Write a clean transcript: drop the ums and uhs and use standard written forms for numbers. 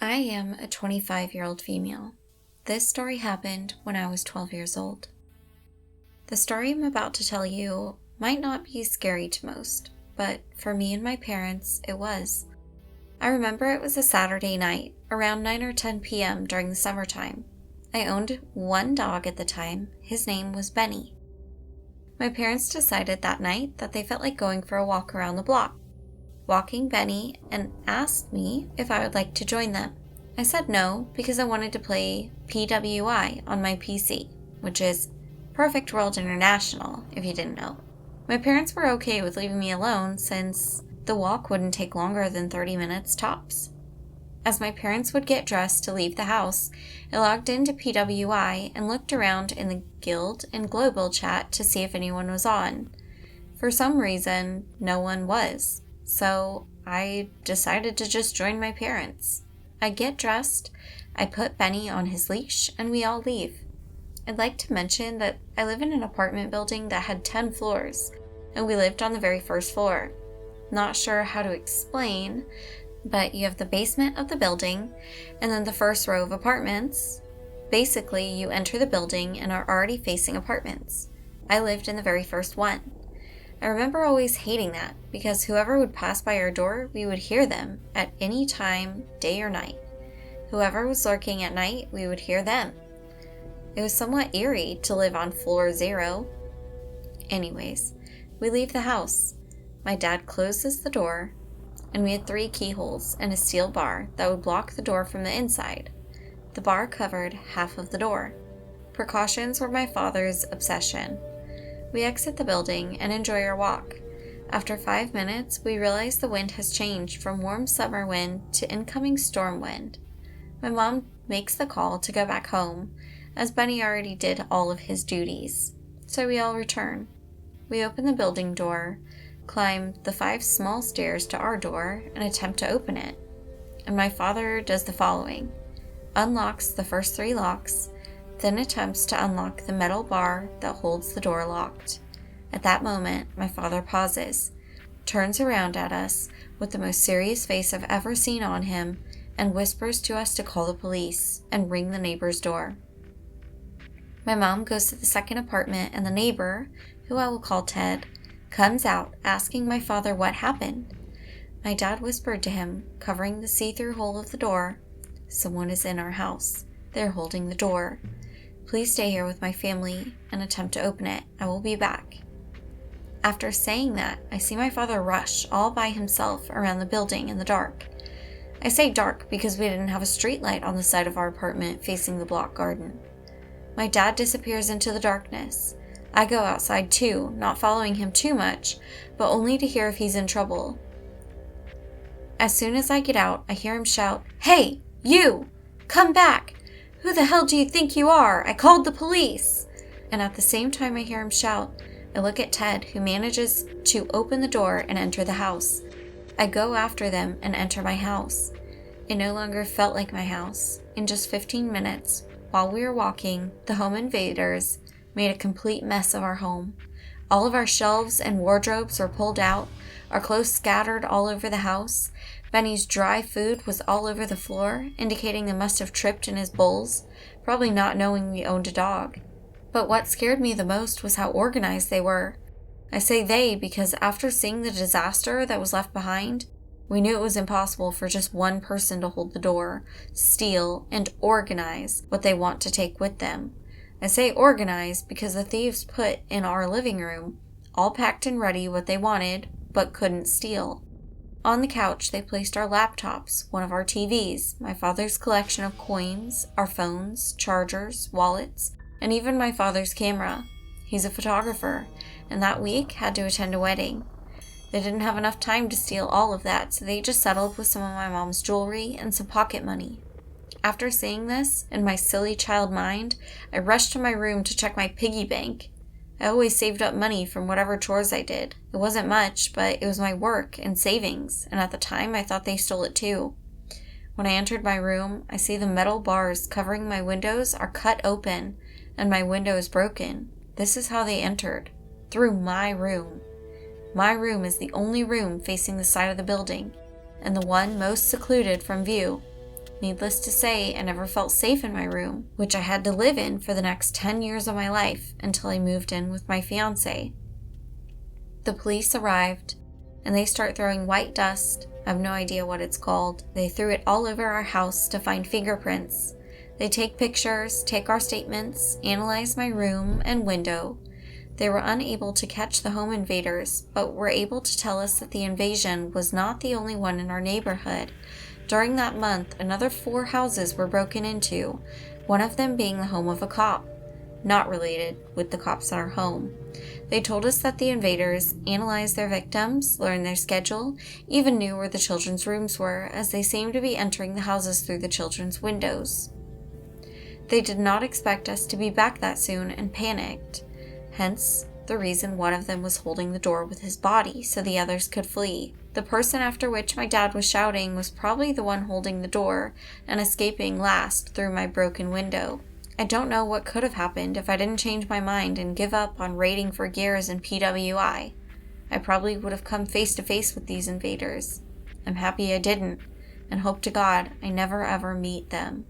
I am a 25-year-old female. This story happened when I was 12 years old. The story I'm about to tell you might not be scary to most, but for me and my parents, it was. I remember it was a Saturday night, around 9 or 10 p.m. during the summertime. I owned one dog at the time. His name was Benny. My parents decided that night that they felt like going for a walk around the block, walking Benny, and asked me if I would like to join them. I said no because I wanted to play PWI on my PC, which is Perfect World International, if you didn't know. My parents were okay with leaving me alone since the walk wouldn't take longer than 30 minutes tops. As my parents would get dressed to leave the house, I logged into PWI and looked around in the Guild and Global chat to see if anyone was on. For some reason, no one was. So I decided to just join my parents. I get dressed, I put Benny on his leash, and we all leave. I'd like to mention that I live in an apartment building that had 10 floors, and we lived on the very first floor. Not sure how to explain, but you have the basement of the building, and then the first row of apartments. Basically, you enter the building and are already facing apartments. I lived in the very first one. I remember always hating that because whoever would pass by our door, we would hear them at any time, day or night. Whoever was lurking at night, we would hear them. It was somewhat eerie to live on floor 0. Anyways, we leave the house. My dad closes the door, and we had 3 keyholes and a steel bar that would block the door from the inside. The bar covered half of the door. Precautions were my father's obsession. We exit the building and enjoy our walk. After 5 minutes, we realize the wind has changed from warm summer wind to incoming storm wind. My mom makes the call to go back home, as Benny already did all of his duties. So we all return. We open the building door, climb the 5 small stairs to our door, and attempt to open it. And my father does the following: unlocks the first 3 locks, then attempts to unlock the metal bar that holds the door locked. At that moment, my father pauses, turns around at us with the most serious face I've ever seen on him, and whispers to us to call the police and ring the neighbor's door. My mom goes to the second apartment, and the neighbor, who I will call Ted, comes out asking my father what happened. My dad whispered to him, covering the see-through hole of the door, "Someone is in our house. They're holding the door. Please stay here with my family and attempt to open it. I will be back." After saying that, I see my father rush all by himself around the building in the dark. I say dark because we didn't have a street light on the side of our apartment facing the block garden. My dad disappears into the darkness. I go outside too, not following him too much, but only to hear if he's in trouble. As soon as I get out, I hear him shout, "Hey, you! Come back! Who the hell do you think you are? I called the police!" And at the same time I hear him shout, I look at Ted, who manages to open the door and enter the house. I go after them and enter my house. It no longer felt like my house. In just 15 minutes, while we were walking, the home invaders made a complete mess of our home. All of our shelves and wardrobes were pulled out, our clothes scattered all over the house. Benny's dry food was all over the floor, indicating they must have tripped in his bowls, probably not knowing we owned a dog. But what scared me the most was how organized they were. I say they because after seeing the disaster that was left behind, we knew it was impossible for just one person to hold the door, steal, and organize what they want to take with them. I say organize because the thieves put in our living room, all packed and ready, what they wanted, but couldn't steal. On the couch, they placed our laptops, one of our TVs, my father's collection of coins, our phones, chargers, wallets, and even my father's camera. He's a photographer, and that week had to attend a wedding. They didn't have enough time to steal all of that, so they just settled with some of my mom's jewelry and some pocket money. After seeing this, in my silly child mind, I rushed to my room to check my piggy bank. I always saved up money from whatever chores I did. It wasn't much, but it was my work and savings, and at the time I thought they stole it too. When I entered my room, I see the metal bars covering my windows are cut open, and my window is broken. This is how they entered, through my room. My room is the only room facing the side of the building, and the one most secluded from view. Needless to say, I never felt safe in my room, which I had to live in for the next 10 years of my life until I moved in with my fiancé. The police arrived, and they start throwing white dust. I have no idea what it's called. They threw it all over our house to find fingerprints. They take pictures, take our statements, analyze my room and window. They were unable to catch the home invaders, but were able to tell us that the invasion was not the only one in our neighborhood. During that month, another 4 houses were broken into, one of them being the home of a cop, not related with the cops at our home. They told us that the invaders analyzed their victims, learned their schedule, even knew where the children's rooms were, as they seemed to be entering the houses through the children's windows. They did not expect us to be back that soon and panicked, hence the reason one of them was holding the door with his body so the others could flee. The person after which my dad was shouting was probably the one holding the door and escaping last through my broken window. I don't know what could have happened if I didn't change my mind and give up on raiding for gears and PWI. I probably would have come face to face with these invaders. I'm happy I didn't, and hope to God I never ever meet them.